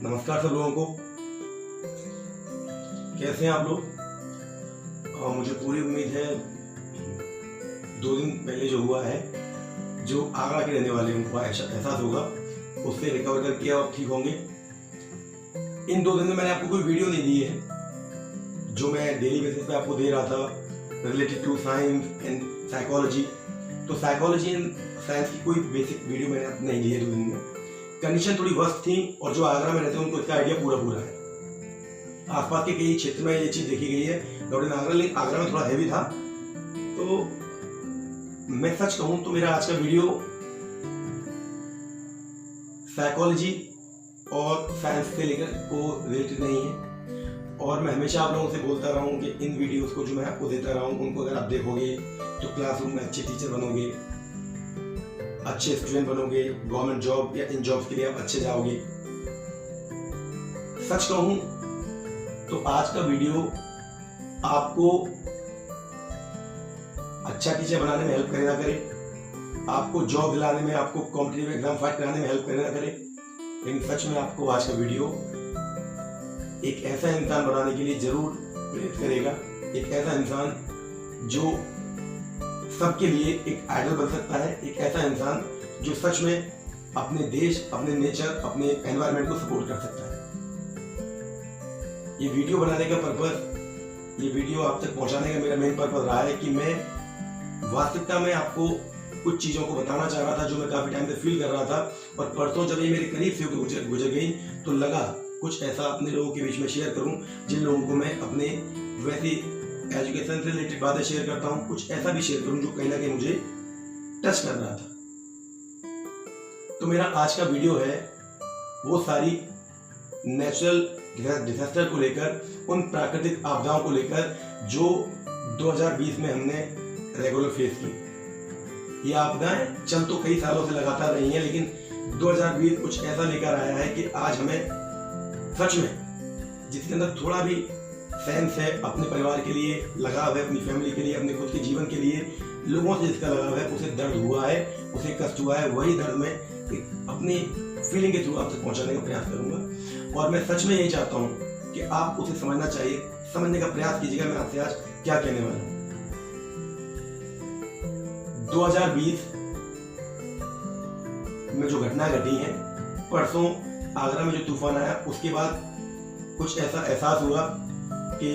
नमस्कार सब लोगों को, कैसे हैं आप लोग। मुझे पूरी उम्मीद है 2 दिन पहले जो हुआ है, जो आगरा के रहने वाले उनको एहसास होगा, उससे रिकवर करके और ठीक होंगे। इन 2 दिन में मैंने आपको कोई वीडियो नहीं दी है जो मैं डेली बेसिस पे आपको दे रहा था related to science and psychology. तो साइकोलॉजी एंड साइंस की कोई बेसिक वीडियो मैंने नहीं ली है 2 दिन में। कंडीशन थोड़ी वर्स्ट थी और जो आगरा में रहते हैं उनको इसका आइडिया पूरा है। आसपास के कई क्षेत्र में ये चीज देखी गई है, लेकिन आगरा में थोड़ा हैवी था। तो मैं सच कहूं तो मेरा आज का वीडियो साइकोलॉजी और साइंस से लेकर को रिलेटेड नहीं है। और मैं हमेशा आप लोगों से बोलता रहा हूं कि इन वीडियोस को जो मैं आपको देता रहा हूं उनको अगर आप देखोगे तो क्लासरूम में अच्छे टीचर बनोगे, अच्छे स्टूडेंट बनोगे, गवर्नमेंट जॉब या इन जॉब्स के लिए आप अच्छे जाओगे। सच कहूं तो आज का वीडियो आपको अच्छा टीचर बनाने में हेल्प करे ना करे, आपको जॉब दिलाने में, आपको कॉम्पिटिटिव एग्जाम फाइट कराने में हेल्प करे ना करे, लेकिन सच में आपको आज का वीडियो एक ऐसा इंसान बनाने के लिए जरूर प्रेरित करेगा। एक ऐसा इंसान जो सबके लिए एक आइडल बन सकता है, एक ऐसा इंसान जो सच में अपने देश, अपने नेचर, अपने एनवायरनमेंट को सपोर्ट कर सकता है। ये वीडियो बनाने का पर्पस, ये वीडियो आप तक पहुंचाने का मेरा मेन पर्पस रहा है कि मैं वास्तविकता में आपको कुछ चीज़ों को बताना चाह रहा था जो मैं काफ़ी टाइम से फील कर रहा था। और परसों जब ये मेरे करीब से गुजर गई तो लगा कुछ ऐसा अपने लोगों के बीच में शेयर करूं जिन लोगों को मैं अपने वैसी एजुकेशन से रिलेटेड बातें शेयर करता हूं, कुछ ऐसा भी शेयर करूं जो कहीं ना कहीं मुझे टच कर रहा था। तो मेरा आज का वीडियो है वो सारी नेचुरल डिजास्टर को लेकर, उन प्राकृतिक आपदाओं को लेकर जो 2020 में हमने रेगुलर फेस की। ये आपदाएं चल तो कई सालों से लगातार रही हैं, लेकिन 2020 कुछ ऐसा लेकर आया है कि आज हमें सच में जिसके अंदर थोड़ा भी सेंस है, अपने परिवार के लिए लगाव है, अपनी फैमिली के लिए, अपने खुद के जीवन के लिए, लोगों से जिसका लगाव है, उसे दर्द हुआ है, उसे कष्ट हुआ है, वही दर्द मैं अपनी फीलिंग के थ्रू आप तक पहुंचाने का प्रयास करूंगा। और मैं सच में यही चाहता हूं कि आप उसे समझना चाहिए, समझने का प्रयास कीजिएगा मैं आपसे आज क्या कहने वाला हूं। 2020 में जो घटना घटी है, परसों आगरा में जो तूफान आया, उसके बाद कुछ ऐसा एहसास हुआ कि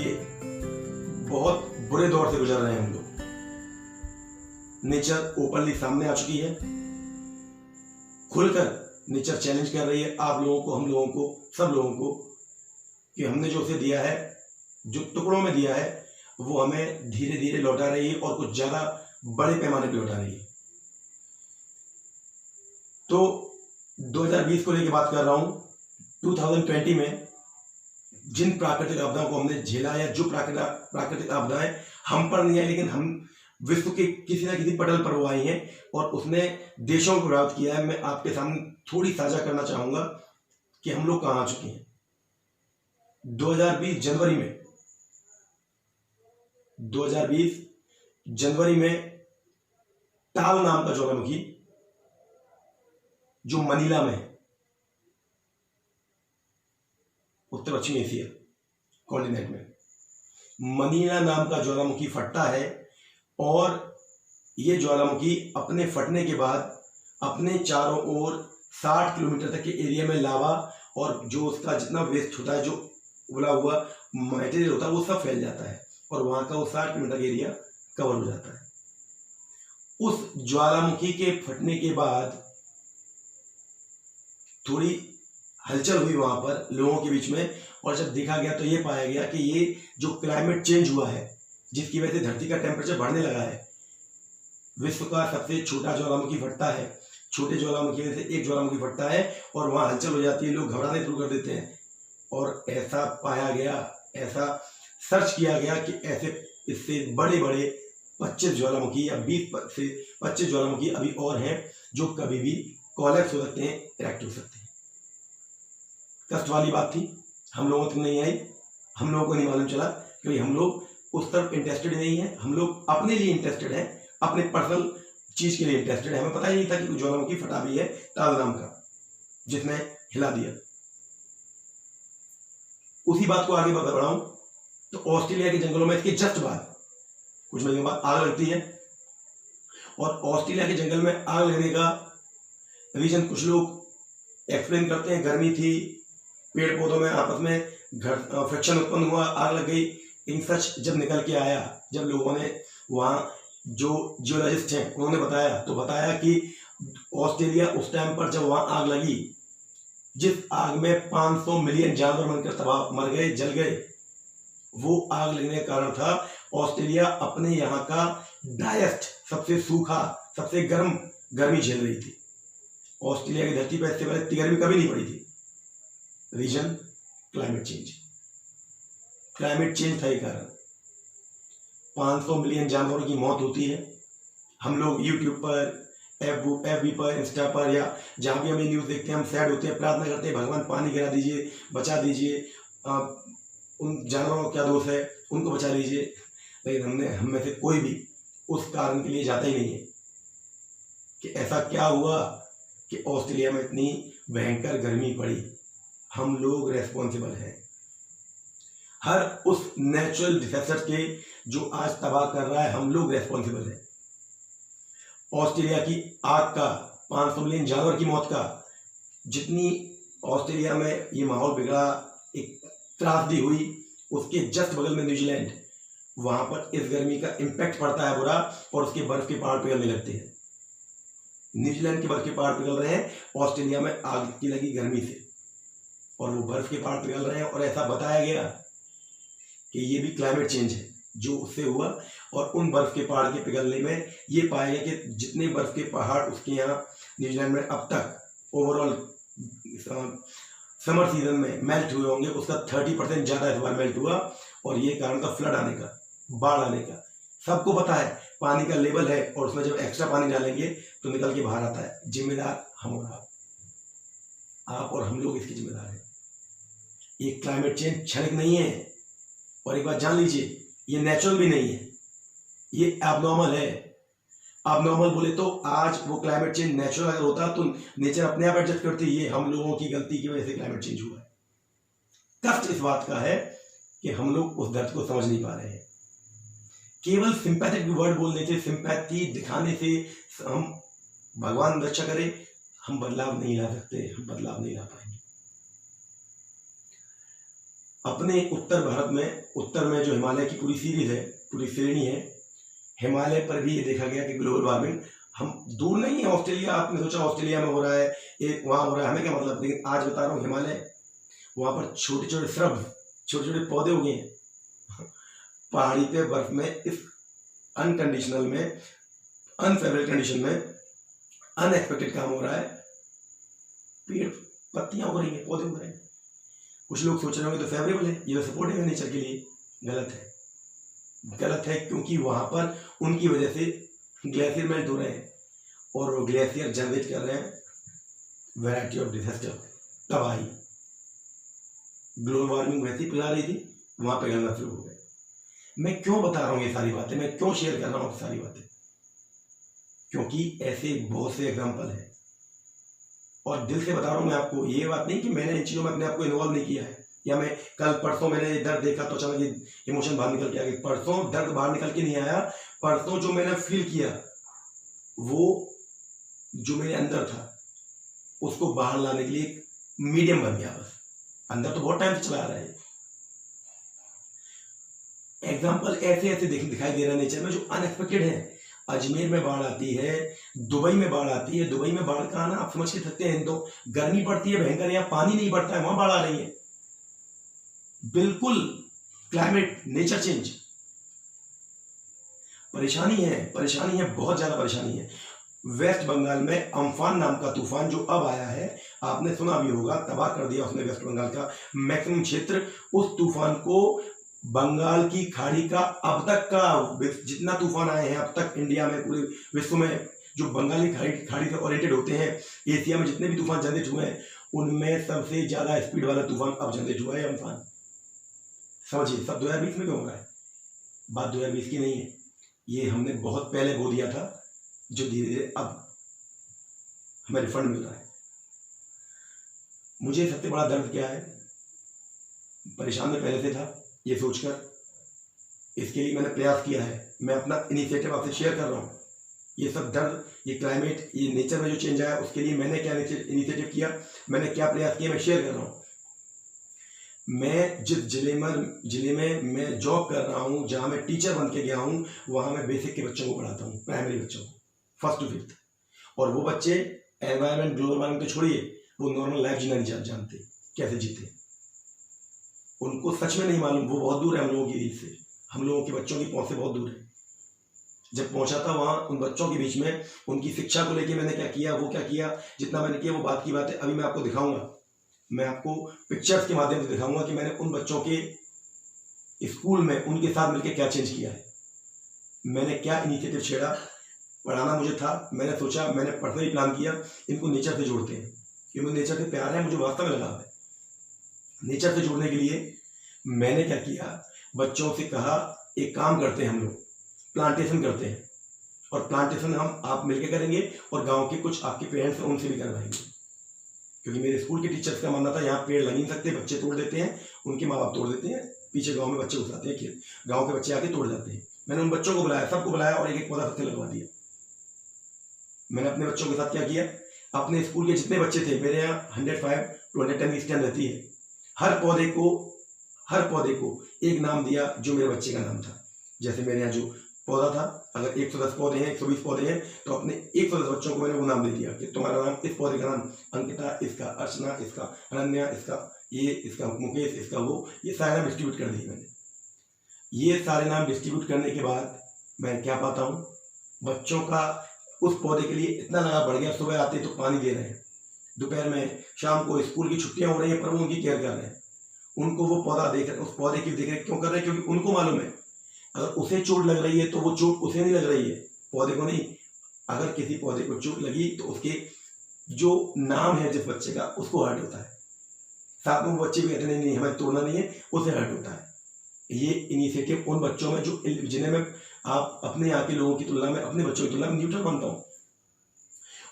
बहुत बुरे दौर से गुजर रहे हैं हम लोग। नेचर ओपनली सामने आ चुकी है, खुलकर नेचर चैलेंज कर रही है आप लोगों को, हम लोगों को, सब लोगों को, कि हमने जो उसे दिया है, जो टुकड़ों में दिया है, वो हमें धीरे धीरे लौटा रही है और कुछ ज्यादा बड़े पैमाने पर लौटा रही है। तो 2020 को लेकर बात कर रहा हूं। 2020 में जिन प्राकृतिक आपदाओं को हमने झेला, या जो प्राकृतिक आपदाएं हम पर नहीं आई लेकिन हम विश्व के किसी न किसी पटल पर वो आई हैं और उसने देशों को प्रभावित किया है, मैं आपके सामने थोड़ी साझा करना चाहूंगा कि हम लोग कहां आ चुके हैं। 2020 जनवरी में टाल नाम का ज्वालामुखी जो मनीला में है, उत्तर पश्चिमी एशिया कॉन्टिनेंट में, मनीला नाम का ज्वालामुखी फटता है। और ये ज्वालामुखी अपने फटने के बाद अपने चारों ओर 60 किलोमीटर तक के एरिया में लावा और जो उसका जितना वेस्ट होता है, जो उबला हुआ मटेरियल होता है, वो सब फैल जाता है और वहां का वो 60 किलोमीटर का एरिया कवर हो जाता है। उस ज्वालामुखी के फटने के बाद थोड़ी हलचल हुई वहां पर लोगों के बीच में, और जब देखा गया तो ये पाया गया कि ये जो क्लाइमेट चेंज हुआ है, जिसकी वजह से धरती का टेम्परेचर बढ़ने लगा है, विश्व का सबसे छोटा ज्वालामुखी फटता है, छोटे ज्वालामुखी में से एक ज्वालामुखी फटता है और वहां हलचल हो जाती है, लोग घबराने शुरू कर देते हैं। और ऐसा पाया गया, ऐसा सर्च किया गया कि ऐसे इससे बड़े बड़े 25 ज्वालामुखी या 20 से 25 ज्वालामुखी अभी और हैं जो कभी भी कोलैप्स हो सकते हैं, इरेक्ट हो सकते हैं। कष्ट वाली बात थी, हम लोगों तक नहीं आई, हम लोगों को नहीं मालूम चला क्योंकि हम लोग उस तरफ इंटरेस्टेड नहीं है। हम लोग अपने लिए इंटरेस्टेड हैं, अपने पर्सनल चीज के लिए इंटरेस्टेड है। हमें पता ही नहीं था कि ज्वालामुखी फटा भी है ताल नाम का, जिसने हिला दिया। उसी बात को आगे बढ़ाऊं तो ऑस्ट्रेलिया के जंगलों में इसके जस्ट बाद कुछ महीनों बाद आग लगती है। और ऑस्ट्रेलिया के जंगल में आग लगने का रीजन कुछ लोग एक्सप्लेन करते हैं, गर्मी थी, पेड़ पौधों में आपस में फ्रिक्शन उत्पन्न हुआ, आग लग गई। इन सच जब निकल के आया, जब लोगों ने वहाँ जो जियोलॉजिस्ट हैं उन्होंने बताया, तो बताया कि ऑस्ट्रेलिया उस टाइम पर जब वहाँ आग लगी, जिस आग में 500 मिलियन जानवर मर गए, जल गए, वो आग लगने का कारण था ऑस्ट्रेलिया अपने यहाँ का ड्राइएस्ट, सबसे सूखा, सबसे गर्म गर्मी झेल रही थी। ऑस्ट्रेलिया की धरती पर इससे पहले इतनी गर्मी कभी नहीं पड़ी थी। Reason climate change. Climate change था ये कारण। 500 मिलियन जानवरों की मौत होती है। हम लोग यूट्यूब पर, FB पर, इंस्टा पर, या जहाँ भी हमें न्यूज़ देखते हैं, हम सैड होते हैं, प्रार्थना करते हैं, भगवान पानी गिरा दीजिए, बचा दीजिए, उन जानवरों का क्या दोष है, उनको बचा लीजिए। लेकिन हम में से कोई भी उस कारण के लिए जाता ही नहीं है कि ऐसा क्या हुआ कि ऑस्ट्रेलिया में इतनी भयंकर गर्मी पड़ी। हम लोग रेस्पॉन्सिबल हैं हर उस नेचुरल डिजास्टर के जो आज तबाह कर रहा है। हम लोग रेस्पॉन्सिबल हैं। ऑस्ट्रेलिया की आग का, 500 मिलियन जानवर की मौत का, जितनी ऑस्ट्रेलिया में ये माहौल बिगड़ा, एक त्रासदी हुई, उसके जस्ट बगल में न्यूजीलैंड, वहां पर इस गर्मी का इम्पैक्ट पड़ता है बुरा, और उसके बर्फ के पहाड़ पिघलने लगते हैं। न्यूजीलैंड के बर्फ के पहाड़ पिघल रहे हैं ऑस्ट्रेलिया में आग की लगी गर्मी से, और वो बर्फ के पहाड़ पिघल रहे हैं। और ऐसा बताया गया कि ये भी क्लाइमेट चेंज है जो उससे हुआ। और उन बर्फ के पहाड़ के पिघलने में ये पाया गया कि जितने बर्फ के पहाड़ उसके यहाँ न्यूजीलैंड में अब तक ओवरऑल समर सीजन में मेल्ट हुए होंगे, उसका 30% ज़्यादा इस बार मेल्ट हुआ। और ये कारण था फ्लड आने का, बाढ़ आने का। सबको पता है पानी का लेवल है, और उसमें जब एक्स्ट्रा पानी डालेंगे तो निकल के बाहर आता है। जिम्मेदार हम और आप और हम लोग इसके जिम्मेदार हैं। ये क्लाइमेट चेंज क्षणिक नहीं है, और एक बात जान लीजिए, ये नेचुरल भी नहीं है, ये एबनॉर्मल है। एबनॉर्मल बोले तो आज वो क्लाइमेट चेंज नेचुरल अगर होता तो नेचर अपने आप एडजस्ट करती। ये हम लोगों की गलती की वजह से क्लाइमेट चेंज हुआ है। कष्ट इस बात का है कि हम लोग उस दर्द को समझ नहीं पा रहे हैं। केवल सिंपैथिक वर्ड बोलने से, सिंपैथी दिखाने से हम, भगवान रक्षा करे, हम बदलाव नहीं ला सकते, हम बदलाव नहीं ला पाएंगे। अपने उत्तर भारत में, उत्तर में जो हिमालय की पूरी सीरीज है, पूरी श्रेणी है, हिमालय पर भी ये देखा गया कि ग्लोबल वार्मिंग हम दूर नहीं है। ऑस्ट्रेलिया, आपने सोचा ऑस्ट्रेलिया में हो रहा है, एक वहाँ हो रहा है, हमें क्या मतलब। लेकिन आज बता रहा हूँ हिमालय, वहाँ पर छोटे छोटे श्रब, छोटे छोटे पौधे उगे हैं। पहाड़ी पे बर्फ में इस अनकंडीशनल में, अनफेवरेबल कंडीशन में अनएक्सपेक्टेड काम हो रहा है। पेड़, पत्तियां उग रही हैं, पौधे उग रहे हैं। कुछ लोग सोच रहे होंगे तो फेवरेबल है, ये तो सपोर्टिव है नेचर के लिए। गलत है, गलत है, क्योंकि वहां पर उनकी वजह से ग्लेशियर मेल्ट हो रहे हैं, और वो ग्लेशियर जनरेट कर रहे हैं वैरायटी ऑफ डिजास्टर, तबाही। ग्लोबल वार्मिंग वैसी पिघला रही थी, वहां पिघलना शुरू हो गए। मैं क्यों बता रहा हूँ ये सारी बातें, मैं क्यों शेयर कर रहा हूँ सारी बातें? क्योंकि ऐसे बहुत से एग्जाम्पल हैं, और दिल से बता रहा हूँ मैं आपको। ये बात नहीं कि मैंने इन चीज़ों में अपने आप को इन्वॉल्व नहीं किया है, या मैं कल परसों मैंने दर्द देखा तो अचानक इमोशन बाहर निकल के आ गया। परसों दर्द बाहर निकल के नहीं आया, परसों जो मैंने फील किया, वो जो मेरे अंदर था, उसको बाहर लाने के लिए एक मीडियम बन गया बस। अंदर तो बहुत टाइम से चला आ रहा है। एग्जाम्पल ऐसे ऐसे दिखाई दे रहा है नेचर में, जो अनएक्सपेक्टेड है। अजमेर में बाढ़ आती है, दुबई में बाढ़ आती है। दुबई में बाढ़ का आना आप समझ के सकते हैं, तो गर्मी पड़ती है भयंकर, यहाँ पानी नहीं पड़ता है, वहां बाढ़ आ रही है। बिल्कुल क्लाइमेट, नेचर चेंज। परेशानी है, परेशानी है, बहुत ज्यादा परेशानी है। वेस्ट बंगाल में अम्फान नाम का तूफान जो अब आया है, आपने सुना भी होगा, तबाह कर दिया उसने वेस्ट बंगाल का मैक्सिमम क्षेत्र। उस तूफान को बंगाल की खाड़ी का अब तक का जितना तूफान आए हैं अब तक इंडिया में, पूरे विश्व में, जो बंगाली खाड़ी से ओरिएंटेड होते हैं, एशिया में जितने भी तूफान जनरेट हुए हैं, उनमें सबसे ज्यादा स्पीड वाला तूफान अब जनरेट हुआ है अम्फान। समझिए, सब 2020 में क्यों हो रहा है? बात 2020 की नहीं है, ये हमने बहुत पहले बो दिया था। जो धीरे धीरे अब हमें रिफंड मिल रहा है। मुझे सबसे बड़ा दर्द क्या है, परेशान में पहले से था ये सोचकर, इसके लिए मैंने प्रयास किया है, मैं अपना इनिशिएटिव आपसे शेयर कर रहा हूँ। ये सब दर्द, ये क्लाइमेट, ये नेचर में जो चेंज आया उसके लिए मैंने क्या इनिशिएटिव किया, मैंने क्या प्रयास किया, मैं शेयर कर रहा हूँ। मैं जिस जिले में मैं जॉब कर रहा हूँ, जहाँ मैं टीचर बन के गया हूँ, वहाँ मैं बेसिक के बच्चों को पढ़ाता हूँ, प्राइमरी बच्चों को, 1st to 5th। और वो बच्चे एनवायरमेंट, ग्लोबल वार्मिंग तो छोड़िए, वो नॉर्मल लाइफ जीना नहीं जानते, कैसे जीते, उनको सच में नहीं मालूम। वो बहुत दूर है हम लोगों की रीच से, हम लोगों के बच्चों की पहुँच से बहुत दूर है। जब पहुंचा था वहाँ उन बच्चों के बीच में, उनकी शिक्षा को लेके मैंने क्या किया, वो क्या किया, जितना मैंने किया वो बात की बात है। अभी मैं आपको दिखाऊंगा, मैं आपको पिक्चर्स के माध्यम से दिखाऊंगा कि मैंने उन बच्चों के स्कूल में उनके साथ मिलकर क्या चेंज किया है, मैंने क्या इनिशिएटिव छेड़ा। पढ़ाना मुझे था, मैंने सोचा, मैंने पर्सनली प्लान किया, इनको नेचर से जोड़ते हैं, क्योंकि नेचर से प्यार है, मुझे वास्तव में लगाव है। नेचर से जोड़ने के लिए मैंने क्या किया, बच्चों से कहा एक काम करते हैं, हम लोग प्लांटेशन करते हैं, और प्लांटेशन हम आप मिलकर करेंगे और गांव के कुछ आपके पेरेंट्स हैं उनसे भी करवाएंगे, क्योंकि मेरे स्कूल के टीचर्स का मानना था यहाँ पेड़ लग नहीं सकते, बच्चे तोड़ देते हैं, उनके माँ बाप तोड़ देते हैं, पीछे गांव में बच्चे घुसाते हैं, खेत गांव के बच्चे आके तोड़ जाते हैं। मैंने उन बच्चों को बुलाया, सबको बुलाया और एक एक पौधा सबसे लगवा दिया। मैंने अपने बच्चों के साथ क्या किया, अपने स्कूल के जितने बच्चे थे, मेरे यहाँ 105 to 110 की स्टैंड रहती है, हर पौधे को एक नाम दिया जो मेरे बच्चे का नाम था। जैसे मेरे यहाँ जो पौधा था, अगर 110 पौधे हैं, 120 पौधे हैं, तो अपने 110 बच्चों को मैंने वो नाम दे दिया कि तुम्हारा नाम, इस पौधे का नाम अंकिता, इसका अर्चना, इसका अनन्या, इसका ये, इसका मुकेश, इसका वो, ये सारे नाम डिस्ट्रीब्यूट कर दिए मैंने। ये सारे नाम डिस्ट्रीब्यूट करने के बाद मैं क्या पाता हूँ, बच्चों का उस पौधे के लिए इतना लगाव बढ़ गया, सुबह आते तो पानी दे रहे हैं, दोपहर में, शाम को स्कूल की छुट्टियां हो रही हैं पर वो उनकी केयर कर रहे हैं, उनको वो पौधा देख, उस पौधे की देख रेख क्यों कर रहे हैं, क्योंकि उनको मालूम है अगर उसे चोट लग रही है तो वो चोट उसे नहीं लग रही है, पौधे को नहीं। अगर किसी पौधे को चोट लगी तो उसके जो नाम है जिस बच्चे का, उसको हर्ट होता है, साथ में वो बच्चे भी कहते नहीं हमें तोड़ना नहीं है, उसे हर्ट होता है। ये इनिशिएटिव उन बच्चों में जो जिन्हें मैं आप अपने यहाँ के लोगों की तुलना में, अपने बच्चों की तुलना में न्यूट्रल मानता हूँ,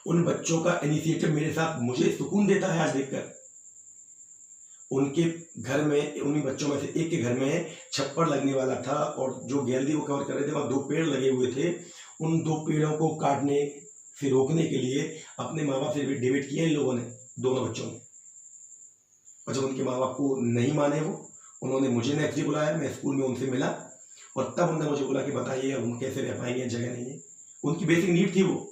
उन बच्चों का इनिशिएटिव मेरे साथ मुझे सुकून देता है आज देखकर। उनके घर में, उन्हीं बच्चों में से एक के घर में छप्पर लगने वाला था और जो गैलरी वो कवर कर रहे थे वहाँ 2 पेड़ लगे हुए थे, उन 2 पेड़ों को काटने से रोकने के लिए अपने माँ बाप से डिबेट किया इन लोगों ने, दोनों बच्चों ने। और जब उनके माँ बाप को नहीं माने वो, उन्होंने मुझे नेक्स्ट डे बुलाया, मैं स्कूल में उनसे मिला और तब उन्होंने मुझे बोला कि बताइए अब हम कैसे रह पाएंगे, जगह नहीं है, उनकी बेसिक नीड थी वो।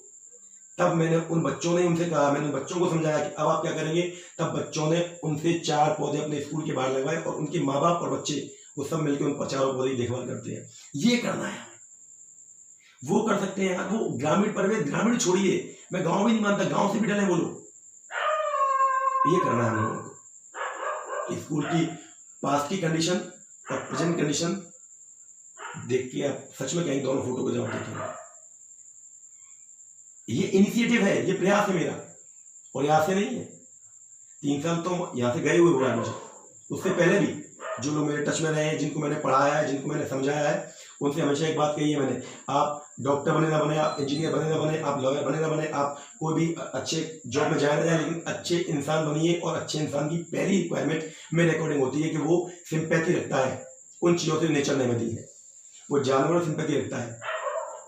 तब मैंने उन बच्चों ने उनसे कहा, मैंने बच्चों को समझाया कि अब आप क्या करेंगे। तब बच्चों ने उनसे 4 पौधे अपने स्कूल के बाहर लगवाए और उनके माँ बाप और बच्चे वो सब मिलकर उन 4 पौधे की देखभाल करते हैं। ये करना है, वो कर सकते हैं यार। वो ग्रामीण परिवेश, ग्रामीण छोड़िए, मैं गांव भी नहीं मानता, गांव से भी डरे बोलो, ये करना है हम लोगों को। स्कूल की पास्ट की कंडीशन और प्रेजेंट कंडीशन देख के आप सच में कहेंगे, दोनों फोटो को जब देखेंगे, ये इनिशिएटिव है, ये प्रयास है मेरा, और यहाँ से नहीं है। 3 साल तो यहाँ से गए हुए हुआ है मुझे, उससे पहले भी जो लोग मेरे टच में रहे हैं, जिनको मैंने पढ़ाया है, जिनको मैंने समझाया है, उनसे हमेशा एक बात कही है मैंने, आप डॉक्टर बने ना बने, आप इंजीनियर बने ना बने, आप लॉयर बने ना बने, आप कोई भी अच्छे जॉब में जाए ना जाए, लेकिन अच्छे इंसान बनिए। और अच्छे इंसान की पहली रिक्वायरमेंट मेरे अकॉर्डिंग होती है कि वो सिंपैथी रखता है उन चीज़ों से नेचर ने दी है। वो जानवरों से सिंपैथी रखता है,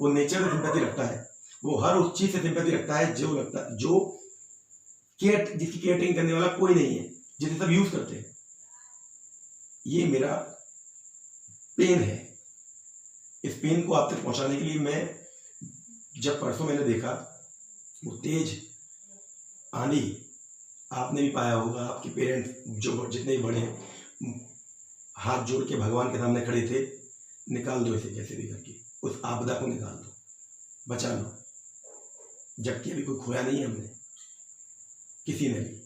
वो नेचर से सिंपैथी रखता है, वो हर उस चीज से सिंपैथी रखता है जो जिसकी केयर टेकिंग करने वाला कोई नहीं है, जिसे सब यूज करते हैं। ये मेरा पेन है, इस पेन को आप तक पहुंचाने के लिए मैं, जब परसों मैंने देखा वो तेज आंधी, आपने भी पाया होगा, आपके पेरेंट्स जो जितने भी बड़े हाथ जोड़ के भगवान के सामने खड़े थे, निकाल दो इसे कैसे भी करके, उस आपदा को निकाल दो, बचा लो। जबकि अभी कोई खोया नहीं है हमने, किसी ने भी।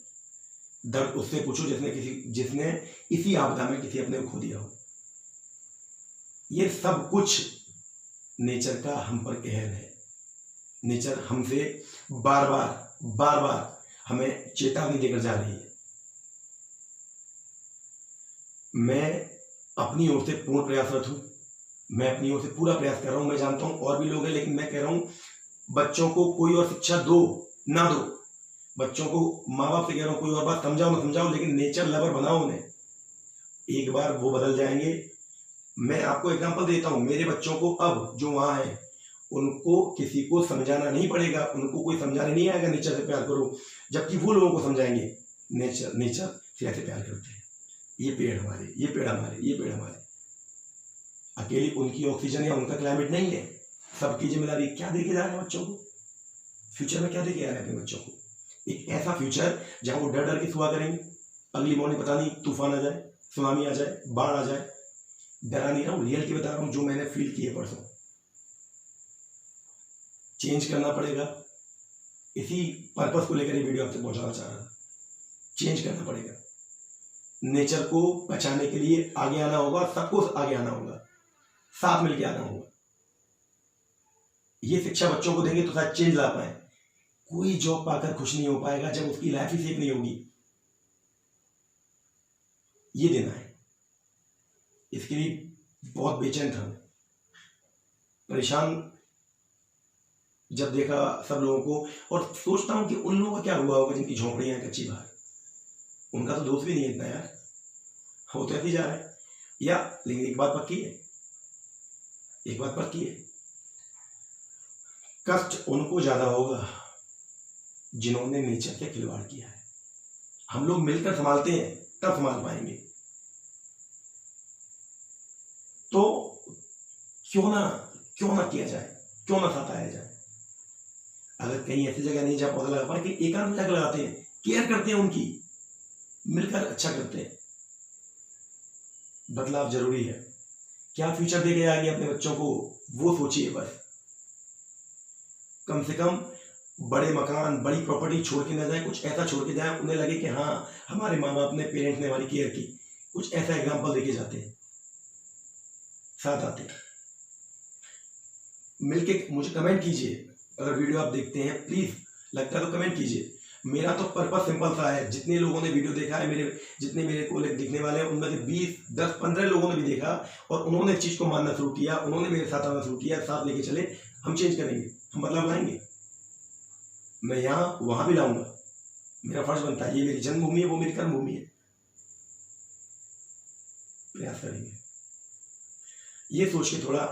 दर्द उससे पूछो जिसने इसी आपदा में किसी अपने को खो दिया हो। ये सब कुछ नेचर का हम पर कहर है। नेचर हमसे बार बार हमें चेतावनी देकर जा रही है। मैं अपनी ओर से पूर्ण प्रयासरत हूं, मैं अपनी ओर से पूरा प्रयास कर रहा हूं। मैं जानता हूं और भी लोग हैं, लेकिन मैं कह रहा हूं बच्चों को कोई और शिक्षा दो ना दो, बच्चों को माँ बाप से कह रहा हूँ कोई और बात समझाओ ना समझाओ, लेकिन नेचर लवर बनाओ उन्हें। एक बार वो बदल जाएंगे। मैं आपको एग्जांपल देता हूँ, मेरे बच्चों को अब जो वहाँ है उनको किसी को समझाना नहीं पड़ेगा, उनको कोई समझाने नहीं आएगा नेचर से प्यार करो, जबकि वो लोगों को समझाएंगे नेचर से ऐसे प्यार करते हैं, ये पेड़ हमारे, ये पेड़ हमारे, ये पेड़ हमारे। अकेली उनकी ऑक्सीजन या उनका क्लाइमेट नहीं है, सबकी जिम्मेदारी। क्या देके जा रहे हैं बच्चों को, फ्यूचर में क्या देके आ रहे हैं अपने बच्चों को? एक ऐसा फ्यूचर जहां वो डर डर के सुबह करेंगे, अगली मॉर्निंग पता नहीं तूफान आ जाए, सुनामी आ जाए, बाढ़ आ जाए। डरा नहीं रहा हूँ, रियलिटी बता रहा हूँ जो मैंने फील किए परसों। चेंज करना पड़ेगा, इसी पर्पस को लेकर ये वीडियो आपसे पहुंचाना चाह रहा था। चेंज करना पड़ेगा, नेचर को बचाने के लिए आगे आना होगा, सबको आगे आना होगा, साथ मिलकर आना होगा। ये शिक्षा बच्चों को देंगे तो शायद चेंज ला पाए। कोई जॉब पाकर खुश नहीं हो पाएगा जब उसकी लाइफ ही सेफ नहीं होगी। ये देना है, इसके लिए बहुत बेचैन था, परेशान जब देखा सब लोगों को, और सोचता हूं कि उन लोगों का क्या हुआ होगा जिनकी झोंपड़ियां हैं कच्ची बाहर। उनका तो दोस्त भी नहीं है इतना यार, वो तो ऐसे ही जा रहा है। या लेकिन एक बात पक्की है, एक बात पक्की है, कष्ट उनको ज्यादा होगा जिन्होंने नेचर से खिलवाड़ किया है। हम लोग मिलकर संभालते हैं तब संभाल पाएंगे। तो क्यों ना किया जाए, क्यों ना साथ आया जाए। अगर कहीं ऐसी जगह नहीं जहाँ पौधा लगा पाए, कि एकांत जगह लगाते हैं, केयर करते हैं उनकी, मिलकर अच्छा करते हैं। बदलाव जरूरी है। क्या फ्यूचर दे के आगे अपने बच्चों को, वो सोचिए बस। कम से कम बड़े मकान, बड़ी प्रॉपर्टी छोड़ के ना जाए, कुछ ऐसा छोड़ के जाए उन्हें लगे कि हाँ हमारे माँ बाप ने, पेरेंट्स ने हमारी केयर की। कुछ ऐसा एग्जाम्पल देके जाते हैं, साथ आते हैं। मिलके मुझे कमेंट कीजिए, अगर वीडियो आप देखते हैं प्लीज लगता है तो कमेंट कीजिए। मेरा तो पर्पस सिंपल सा है, जितने लोगों ने वीडियो देखा है, जितने मेरे को दिखने वाले हैं, उनमें से 20, 10, 15 लोगों ने भी देखा और उन्होंने इस चीज को मानना शुरू किया, उन्होंने मेरे साथ आना शुरू किया, साथ लेके चले। हम चेंज करेंगे, हम बदलाव लाएंगे। मैं यहाँ वहां भी लाऊंगा, मेरा फर्ज बनता है। ये मेरी जन्मभूमि है, वो मेरी कर्मभूमि है। प्रयास करेंगे। ये सोच के थोड़ा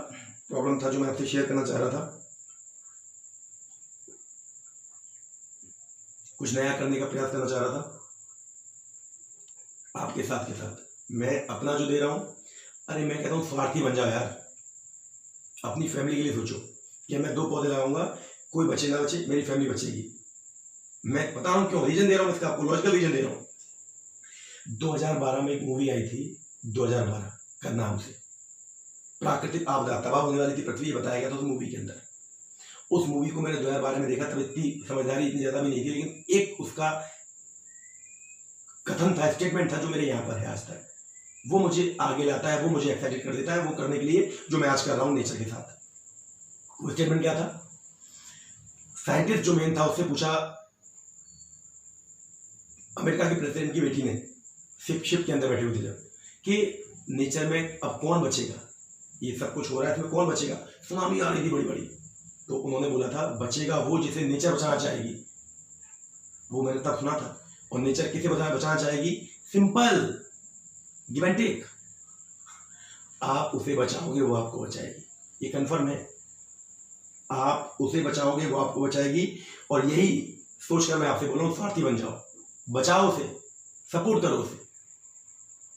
प्रॉब्लम था जो मैं आपसे शेयर करना चाह रहा था। कुछ नया करने का प्रयास करना चाह रहा था आपके साथ के साथ। मैं अपना जो दे रहा हूं, अरे मैं कहता हूं स्वार्थी बन जाओ यार। अपनी फैमिली के लिए सोचो कि मैं 2 पौधे लगाऊंगा, कोई बचे ना बचे, मेरी फैमिली बचेगी। मैं बता रहा हूं क्यों, रीजन दे रहा हूं इसका, आपको लॉजिकल रीजन दे रहा हूं। 2012 में एक मूवी आई थी, 2012 का नाम से, प्राकृतिक आपदा, तबाह होने वाली थी पृथ्वी, बताया गया था उस मूवी के अंदर। उस मूवी को मैंने 2012 में देखा, तब इतनी समझदारी इतनी ज्यादा भी नहीं थी, लेकिन एक उसका कथन था, स्टेटमेंट था जो मेरे यहाँ पर है आज तक। वो मुझे आगे लाता है, वो मुझे एक्साइटेड कर देता है वो करने के लिए जो मैं आज कर रहा हूँ नेचर के साथ। वो स्टेटमेंट क्या था? साइंटिस्ट जो मेन था उससे पूछा, अमेरिका के प्रेसिडेंट की बेटी ने, शिप के अंदर बैठी हुई थी जब, कि नेचर में अब कौन बचेगा, ये सब कुछ हो रहा है इसमें कौन बचेगा, सुनामी आ रही थी बड़ी बड़ी। तो उन्होंने बोला था बचेगा वो जिसे नेचर बचाना चाहेगी। वो मैंने तब सुना था। और नेचर किसे बचाना चाहेगी? Simple, give and take. आप उसे बचाओगे वो आपको बचाएगी, ये कंफर्म है। आप उसे बचाओगे वो आपको बचाएगी। और यही सोचकर मैं आपसे बोल रहा हूं, स्वार्थी बन जाओ, बचाओ उसे, सपोर्ट करो उसे,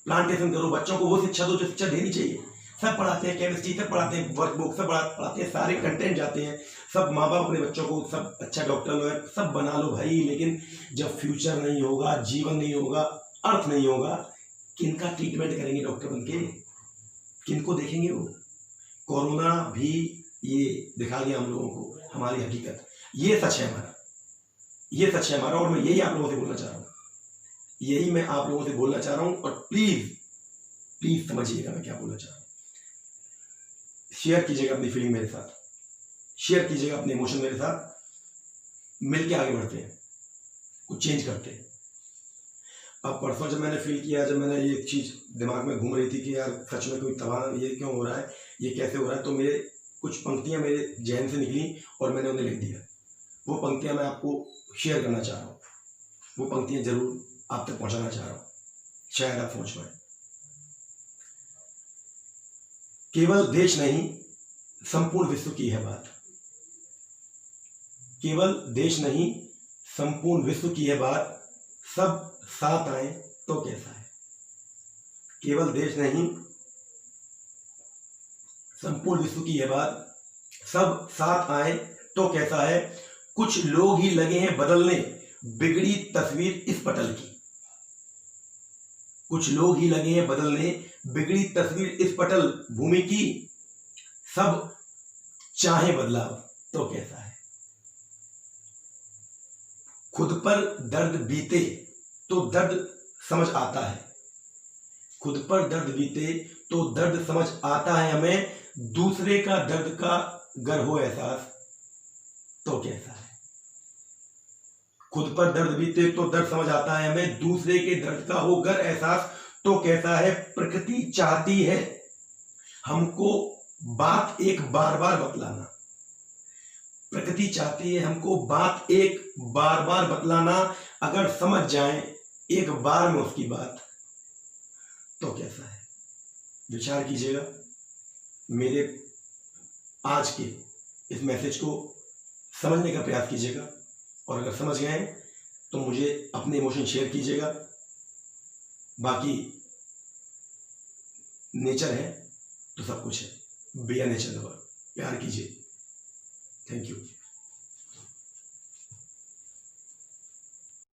प्लांटेशन करो, बच्चों को वो शिक्षा दो जो शिक्षा देनी चाहिए। सब पढ़ाते हैं, केमिस्ट्री सब पढ़ाते हैं, वर्कबुक सब पढ़ाते हैं, सारे कंटेंट जाते हैं, सब माँ बाप अपने बच्चों को सब अच्छा डॉक्टर लॉयर सब बना लो भाई। लेकिन जब फ्यूचर नहीं होगा, जीवन नहीं होगा, अर्थ नहीं होगा, किनका ट्रीटमेंट करेंगे डॉक्टर बनके? किनको देखेंगे वो? कोरोना भी ये दिखा गया हम लोगों को हमारी हकीकत। ये सच है हमारा, ये सच है हमारा। और मैं यही आप लोगों से बोलना चाह रहा हूँ, यही मैं आप लोगों से बोलना चाह रहा हूँ। और प्लीज प्लीज समझिएगा मैं क्या बोलना चाह रहा हूँ। शेयर कीजिएगा अपनी फीलिंग मेरे साथ, शेयर कीजिएगा अपने इमोशन मेरे साथ, मिलके आगे बढ़ते हैं, कुछ चेंज करते हैं। अब परसों जब मैंने फील किया, जब मैंने ये चीज दिमाग में घूम रही थी कि यार सच में कोई तबाह, ये क्यों हो रहा है, ये कैसे हो रहा है, तो मेरे कुछ पंक्तियां मेरे जहन से निकली और मैंने उन्हें लिख दिया। वो पंक्तियां मैं आपको शेयर करना चाह रहा हूँ, वो पंक्तियां जरूर आप तक पहुंचाना चाह रहा हूँ, शायद आप समझ पाए। केवल देश नहीं संपूर्ण विश्व की है बात, केवल देश नहीं संपूर्ण विश्व की है बात, सब साथ आए तो कैसा है। केवल देश नहीं संपूर्ण विश्व की है बात, सब साथ आए तो कैसा है। कुछ लोग ही लगे हैं बदलने बिगड़ी तस्वीर इस पटल की, कुछ लोग ही लगे हैं बदलने बिगड़ी तस्वीर इस पटल भूमि की, सब चाहे बदलाव तो कैसा है। खुद पर दर्द बीते तो दर्द समझ आता है, खुद पर दर्द बीते तो दर्द समझ आता है हमें, दूसरे का दर्द का गर हो एहसास तो कैसा है। खुद पर दर्द बीते तो दर्द समझ आता है हमें, दूसरे के दर्द का हो गर एहसास तो कैसा है। प्रकृति चाहती है हमको बात एक बार बार बतलाना, प्रकृति चाहती है हमको बात एक बार बार बतलाना, अगर समझ जाएं एक बार में उसकी बात तो कैसा है। विचार कीजिएगा, मेरे आज के इस मैसेज को समझने का प्रयास कीजिएगा, और अगर समझ गए तो मुझे अपने इमोशन शेयर कीजिएगा। बाकी नेचर है तो सब कुछ है, बी ए नेचर लवर, प्यार कीजिए। Thank you.